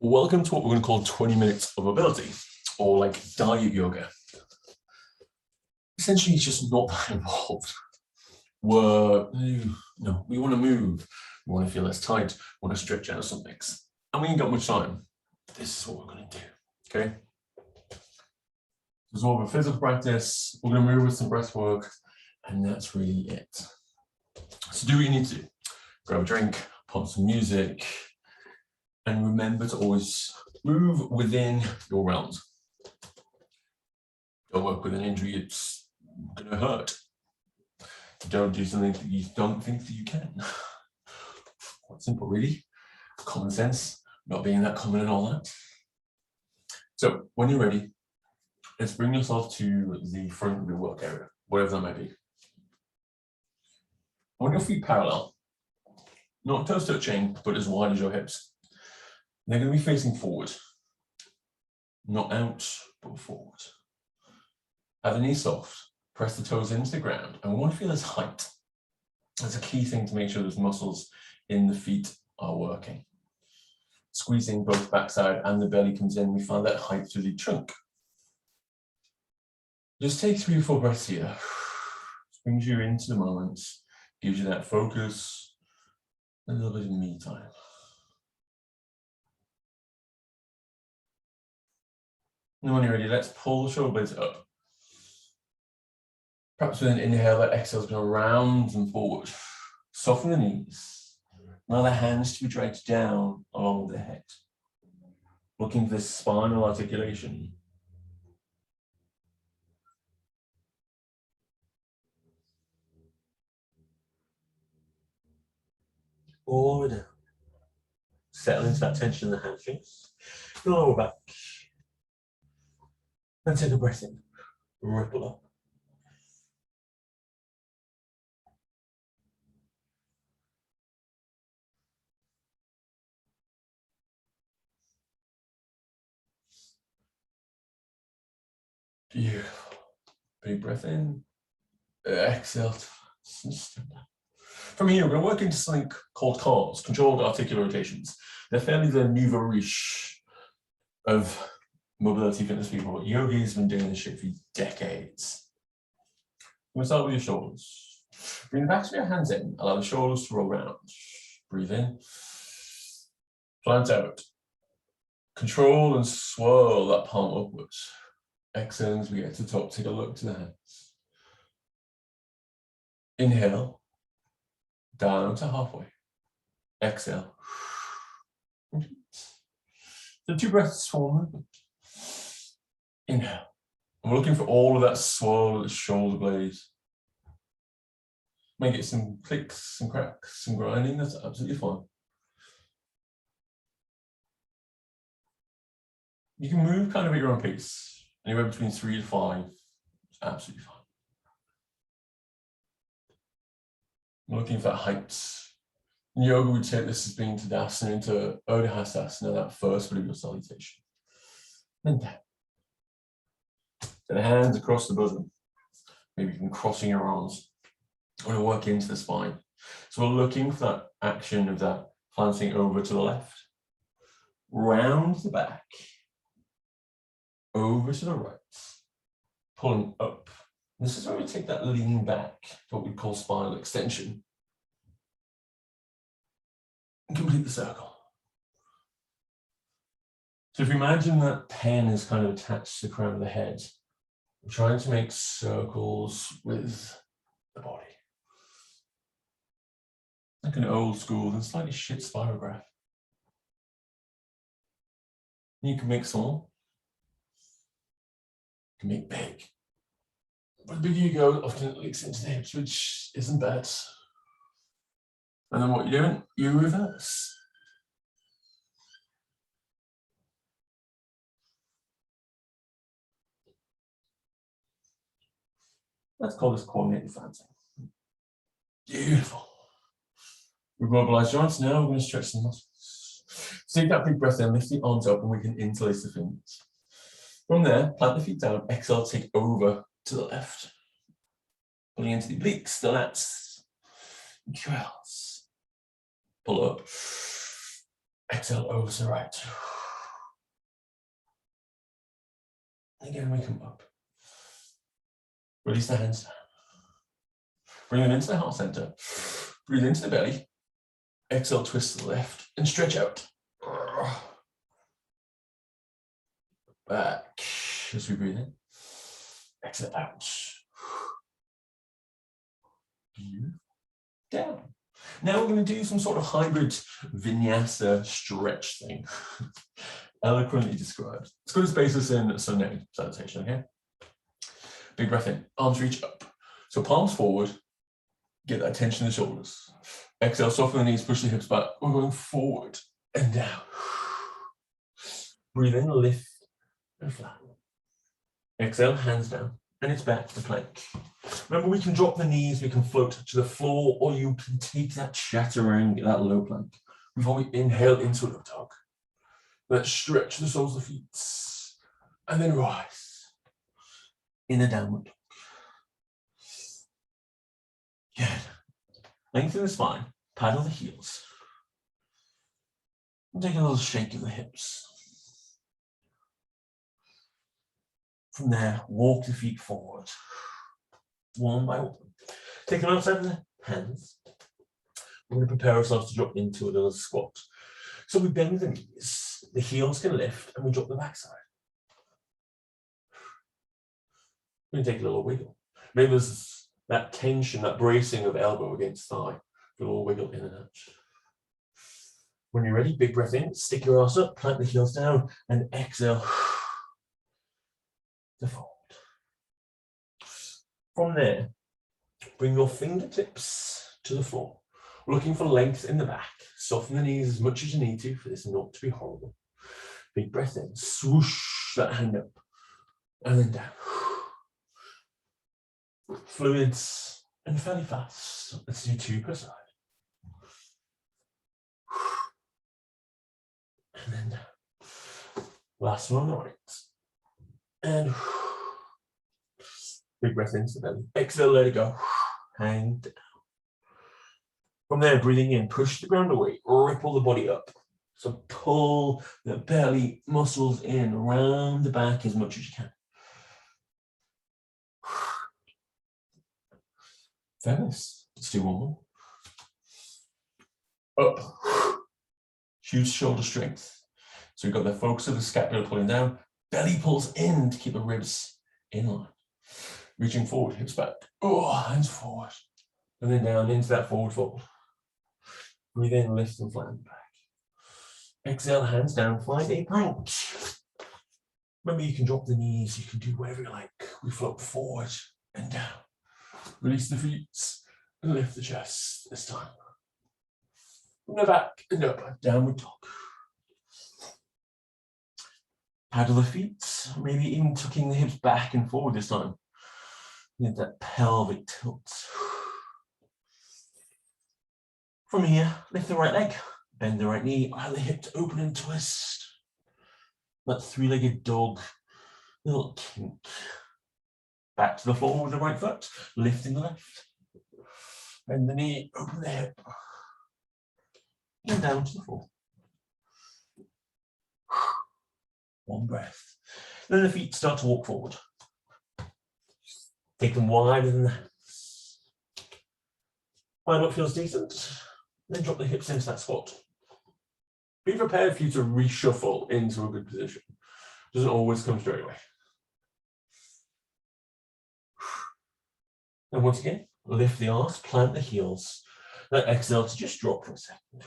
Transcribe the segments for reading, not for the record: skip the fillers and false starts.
Welcome to what we're going to call 20 minutes of mobility, or like diet yoga. Essentially, it's just not that involved. We want to move. We want to feel less tight. We want to stretch out some things. And we ain't got much time. This is what we're going to do, okay? It's more of a physical practice. We're going to move with some breath work, and that's really it. So do what you need to do. Grab a drink, pop some music, and remember to always move within your realms. Don't work with an injury, it's going to hurt. Don't do something that you don't think that you can. Quite simple, really. Common sense, not being that common and all that. So when you're ready, let's bring yourself to the front of your work area, whatever that might be. I want your feet parallel, not toes touching, but as wide as your hips. They're going to be facing forward, not out, but forward. Have the knees soft, press the toes into the ground, and we want to feel this height. That's a key thing to make sure those muscles in the feet are working. Squeezing both backside and the belly comes in, we find that height through the trunk. Just take 3 or 4 breaths here. Brings you into the moment, gives you that focus, and a little bit of me time. And when you're ready, let's pull the shoulder blades up. Perhaps with an inhale, that exhale is going to round and forward. Soften the knees. Allow the hands to be dragged down along the head. Looking for this spinal articulation. All the way down. Settle into that tension in the hamstrings. Lower back. And take a breath in. Ripple up. Beautiful. Big breath in. Exhale. From here, we're going to work into something called CARs, controlled articular rotations. They're fairly the nouveau riche of mobility fitness people. Yoga has been doing this shit for decades. We'll start with your shoulders. Bring the backs of your hands in. Allow the shoulders to roll round. Breathe in. Plant out. Control and swirl that palm upwards. Exhale as we get to the top. Take a look to the hands. Inhale. Down to halfway. Exhale. So 2 breaths for movement. Inhale. And we're looking for all of that swirl of the shoulder blades. May get some clicks, some cracks, some grinding. That's absolutely fine. You can move kind of at your own pace. Anywhere between 3 to 5. It's absolutely fine. I'm looking for heights. In yoga, we take this as being Tadasana into Urdhva Hastasana, that first bit of your salutation. And down. So the hands across the bosom. Maybe even crossing your arms. I want to work into the spine. So we're looking for that action of that flancing over to the left. Round the back. Over to the right. Pulling up. This is where we take that lean back to what we call spinal extension. And complete the circle. So if you imagine that pen is kind of attached to the crown of the head, we're trying to make circles with the body. Like an old school and slightly shit spirograph. You can make small. You can make big. But the bigger you go, often it leaks into the hips, which isn't bad. And then what you're doing, you reverse. Let's call this coordinated flancing. Beautiful. We've mobilized joints, now we're going to stretch the muscles. So take that big breath in, lift the arms up, and we can interlace the fingers. From there, plant the feet down, exhale, take over to the left. Pulling into the obliques, the lats, QLs. Pull up. Exhale over to the right. Again, we come up. Release the hands down. Bring them into the heart center. Breathe into the belly. Exhale, twist to the left and stretch out. Back as we breathe in. Exhale out. Down. Now we're going to do some sort of hybrid vinyasa stretch thing. Eloquently described. Let's go to basis in Sunday salutation, okay? Big breath in, arms reach up. So palms forward, get that tension in the shoulders. Exhale, soften the knees, push the hips back. We're going forward and down. Breathe in, lift and flatten. Exhale, hands down, and it's back to plank. Remember, we can drop the knees, we can float to the floor, or you can take that chaturanga, that low plank, before we inhale into a low dog. Let's stretch the soles of the feet, and then rise in a downward dog. Good. Lengthen the spine, paddle the heels. And take a little shake of the hips. From there, walk the feet forward, one by one. Take them outside of the hands. We're going to prepare ourselves to drop into a little squat. So we bend the knees, the heels can lift, and we drop the backside. We're going to take a little wiggle. Maybe there's that tension, that bracing of elbow against thigh. A little wiggle in and out. When you're ready, big breath in, stick your ass up, plant the heels down, and exhale to fold. From there, bring your fingertips to the floor. We're looking for length in the back. Soften the knees as much as you need to for this not to be horrible. Big breath in, swoosh that hand up, and then down. Fluids and fairly fast. Let's do 2 per side. And then down. Last one on the right. And big breath into the belly. Exhale, let it go. Hang down. From there, breathing in, push the ground away, ripple the body up. So pull the belly muscles in around the back as much as you can. Fabulous. Let's do one more. Up. Huge shoulder strength. So we've got the focus of the scapula pulling down. Belly pulls in to keep the ribs in line. Reaching forward, hips back. Oh, hands forward. And then down into that forward fold. Breathe in, lift and flatten back. Exhale, hands down, find a plank. Remember, you can drop the knees, you can do whatever you like. We float forward and down. Release the feet and lift the chest this time. From the back and up, downward dog. Paddle the feet, maybe even tucking the hips back and forward this time. Get that pelvic tilt. From here, lift the right leg, bend the right knee, allow the hip to open and twist. That 3-legged dog, little kink. Back to the floor with the right foot, lifting the left. Bend the knee, open the hip. And down to the floor. One breath. Then the feet start to walk forward. Take them wider than the hands. Find what feels decent. Then drop the hips into that squat. Be prepared for you to reshuffle into a good position. Doesn't always come straight away. And once again, lift the arms, plant the heels. Then exhale to just drop for a second.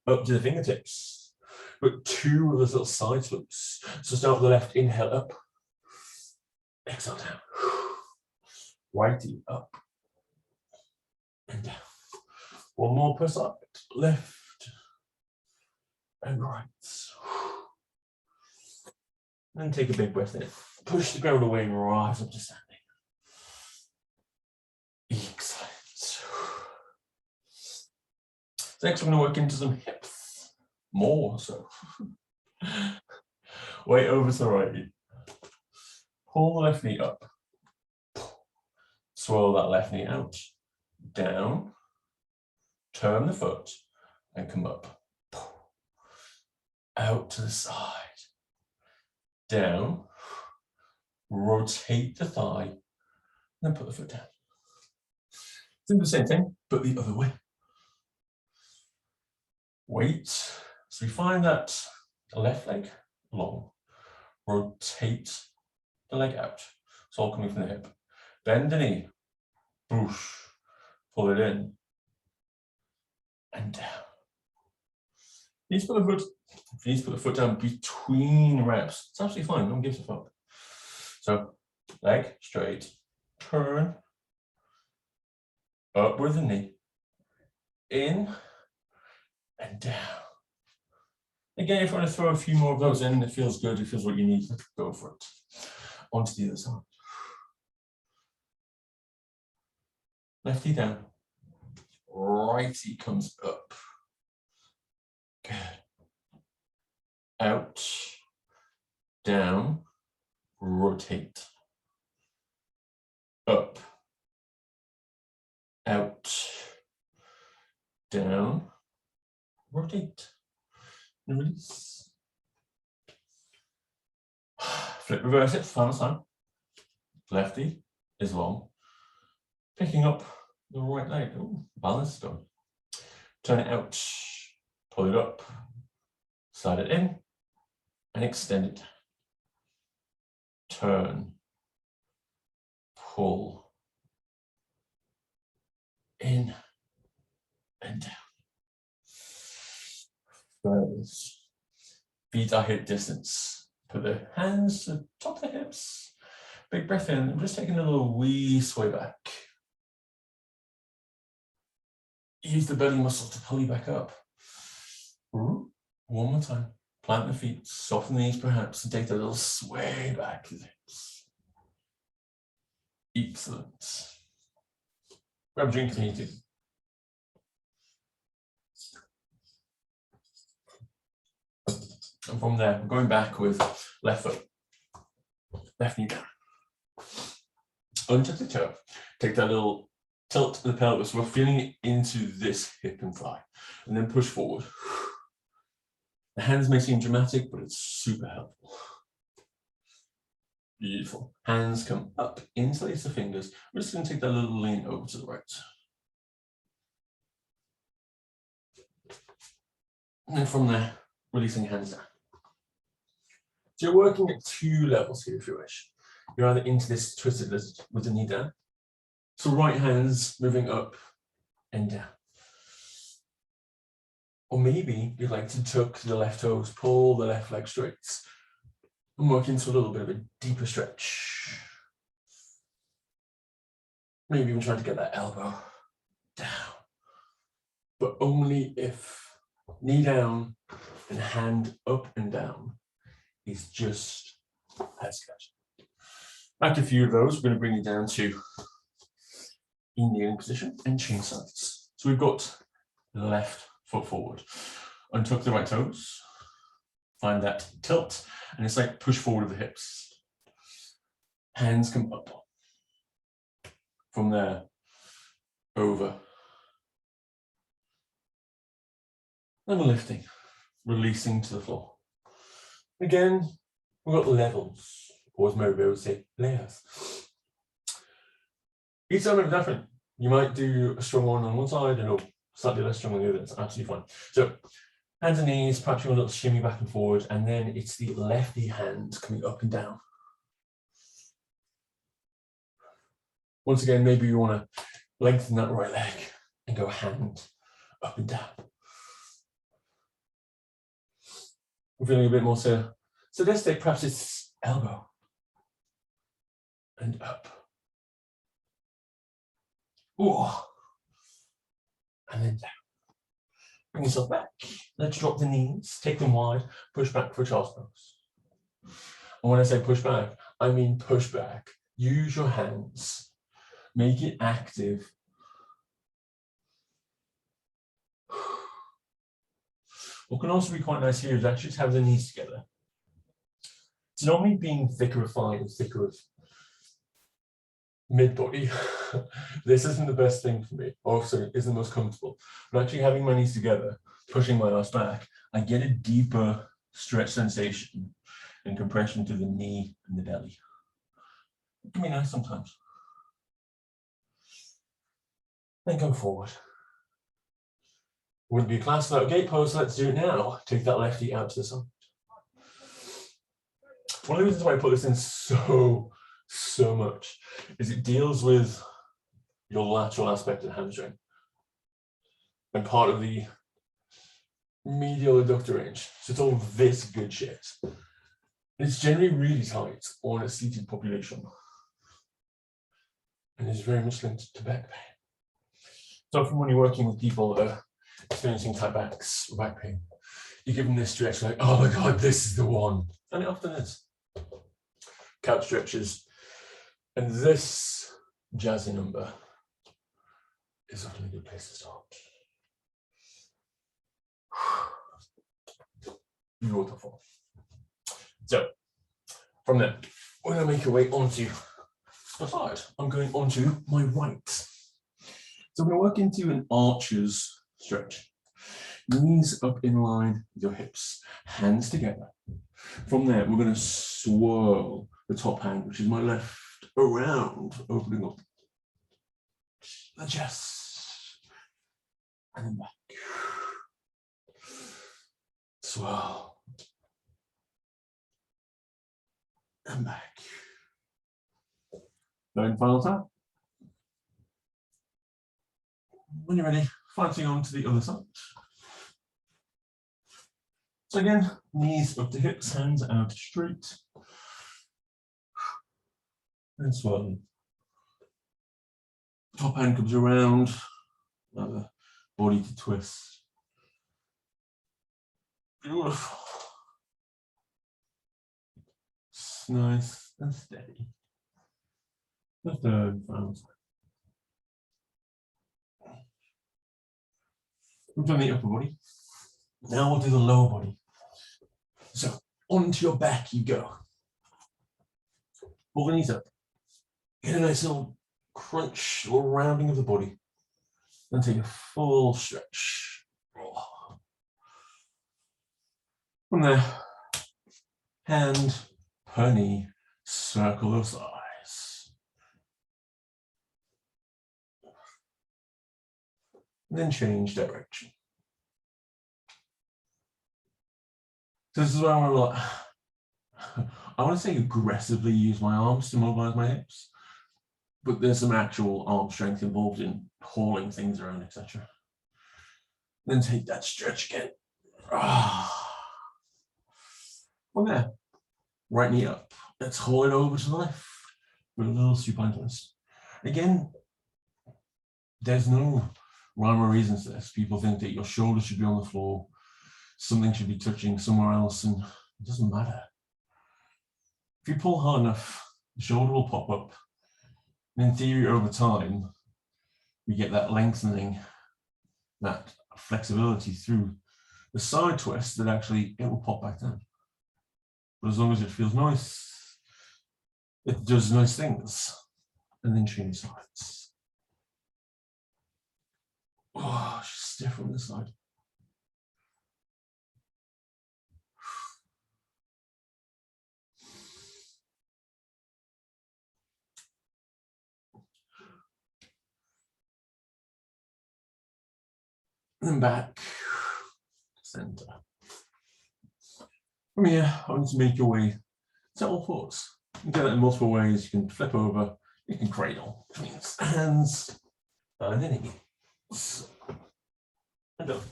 Up to the fingertips. But 2 of those little side slopes. So start with the left, inhale up. Exhale down. Righty up. And down. One more per side. Left and right. And take a big breath in. Push the ground away and rise up to standing. Excellent. Next, we're going to work into some hips. More so. Weight over to the right knee. Pull the left knee up. Swirl that left knee out. Down. Turn the foot and come up. Out to the side. down, rotate the thigh, and then put the foot down. Do the same thing, but the other way. Wait. So we find that left leg long, rotate the leg out. It's all coming from the hip. Bend the knee, push, pull it in, and down. You need to put the foot down between reps. It's absolutely fine, no one gives a fuck. So, leg straight, turn, up with the knee, in, and down. Again, if you want to throw a few more of those in, it feels good, it feels what you need, go for it. Onto the other side. Lefty down, righty comes up. Good. Out, down, rotate. Up, out, down, rotate. And release. Flip, reverse it, final time. Lefty is long. Picking up the right leg. Ooh, balance done. Turn it out, pull it up, slide it in, and extend it. Turn, pull, in, and down. Furthers. Feet are hip distance. Put the hands to the top of the hips. Big breath in. I'm just taking a little wee sway back. Use the belly muscles to pull you back up. One more time. Plant the feet, soften the knees perhaps, and take a little sway back to the hips. Excellent. Grab a drink if you need to. And from there, going back with left foot, left knee down. Untuck the toe. Take that little tilt to the pelvis. We're feeling it into this hip and thigh. And then push forward. The hands may seem dramatic, but it's super helpful. Beautiful. Hands come up, interlace the fingers. We're just going to take that little lean over to the right. And then from there, releasing hands down. So you're working at two levels here if you wish. You're either into this twisted lizard with the knee down. So right hands moving up and down. Or maybe you'd like to tuck the left toes, pull the left leg straight, and work into a little bit of a deeper stretch. Maybe even trying to get that elbow down. But only if knee down and hand up and down is just head scratch. After a few of those, we're going to bring you down to kneeling position and chin sides. So we've got the left foot forward. Untuck the right toes. Find that tilt, and it's like push forward with the hips. Hands come up. From there, over. And lifting, releasing to the floor. Again, we've got levels, or as Mary would say, layers. Each time is different. You might do a strong one on one side and a slightly less strong on the other. That's absolutely fine. So hands and knees, perhaps you want a little shimmy back and forward, and then it's the lefty hand coming up and down. Once again, maybe you want to lengthen that right leg and go hand up and down. We're feeling a bit more sadistic, perhaps it's elbow and up. Ooh. And then down. Bring yourself back. Let's drop the knees, take them wide, push back for child's pose. And when I say push back, I mean push back. Use your hands. Make it active. What can also be quite nice here is actually to have the knees together. It's normally being thicker of thigh and thicker of mid-body. This isn't the best thing for me, or sorry, isn't the most comfortable. But actually having my knees together, pushing my ass back, I get a deeper stretch sensation. and compression to the knee and the belly. It can be nice sometimes. Then go forward. Wouldn't be a class without a gate pose, so let's do it now. Take that left knee out to the side. One of the reasons why I put this in so much is it deals with your lateral aspect of the hamstring and part of the medial adductor range. So it's all this good shit. It's generally really tight on a seated population. And it's very much linked to back pain. So often when you're working with people that are experiencing tight backs or back pain, you give them this stretch like, oh my God, this is the one. And it often is. Couch stretches. And this jazzy number is often a good place to start. Beautiful. So from there, we're going to make our way onto the side. I'm going onto my right. So we're going to work into an archer's stretch. Knees up in line with your hips, hands together. From there, we're going to swirl the top hand, which is my left, around, opening up the chest. And then back. Swirl. And back. Going final time. When you're ready, fighting on to the other side. So again, knees up to hips, hands out straight. And swirling. Top hand comes around, allow the body to twist. Beautiful. It's nice and steady. The third final time. We've done the upper body. Now we'll do the lower body. So onto your back you go. Pull the knees up. Get a nice little crunch or rounding of the body. Then take a full stretch. From there, hand per knee, circle those thighs. Then change direction. So this is where I want to say aggressively use my arms to mobilize my hips, but there's some actual arm strength involved in hauling things around, etc. Then take that stretch again. From there, right knee up. Let's haul it over to the left with a little supine twist. Again, there's no rhyme or reason to this. People think that your shoulder should be on the floor, something should be touching somewhere else, and it doesn't matter. If you pull hard enough, the shoulder will pop up. And in theory, over time, we get that lengthening, that flexibility through the side twist that actually it will pop back down. But as long as it feels nice, it does nice things. And then change sides. Oh, stiff on this side. And then back, center. From here, I want to make your way to all fours. You can do that in multiple ways. You can flip over, you can cradle, which means hands and then knees. And up.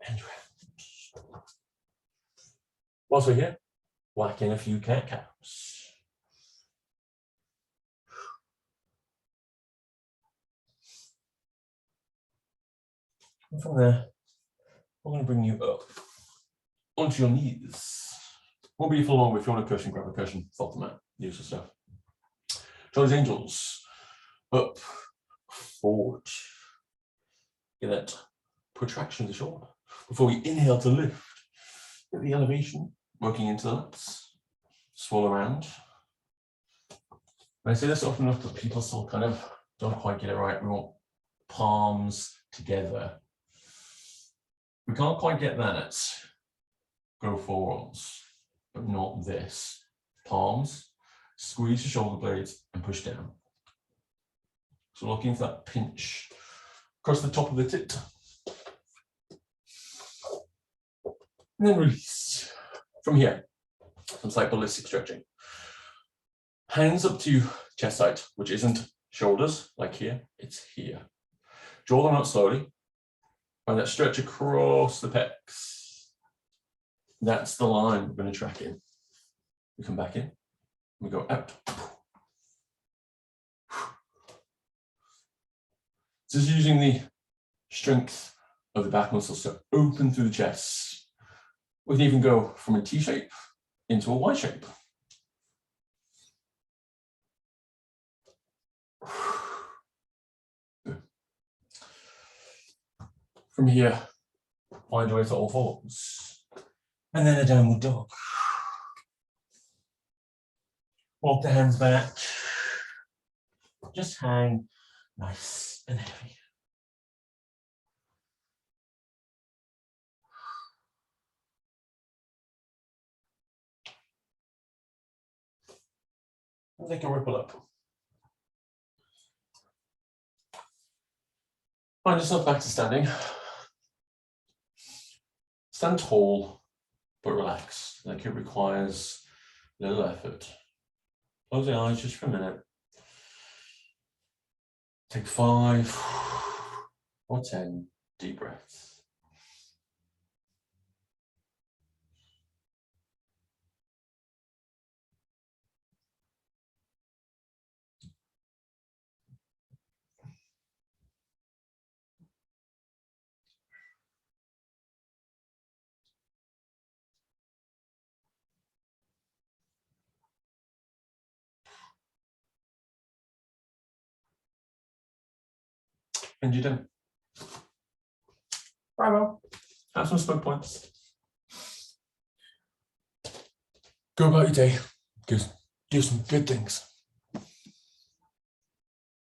And round. Whilst we're here, whack in a few cat cows. And from there, we're going to bring you up onto your knees. Won't be for long, but if you want a cushion, grab a cushion, fall to the mat, use the stuff. Charlie's Angels, up, forward. Get that protraction of the shoulder. Before we inhale to lift, get the elevation, working into the lats, swirl around. I say this often enough that people still kind of don't quite get it right. We want palms together. We can't quite get that. Go forearms. but not this. Palms, squeeze your shoulder blades and push down. So looking for that pinch across the top of the tit. And then release. From here, some slight ballistic stretching. Hands up to chest height, which isn't shoulders like here, it's here. Draw them out slowly. Find that stretch across the pecs. That's the line we're going to track in. We come back in, we go out. This is using the strength of the back muscles to open through the chest. We can even go from a T shape into a Y shape. From here, find your way to all fours. And then a downward dog. Walk the hands back. Just hang nice and heavy. And take a ripple up. Find yourself back to standing. Stand tall, but relax, like it requires little effort. Close the eyes just for a minute. Take 5 or 10 deep breaths. And you're done. Bravo. Have some smoke points. Go about your day. Do some good things.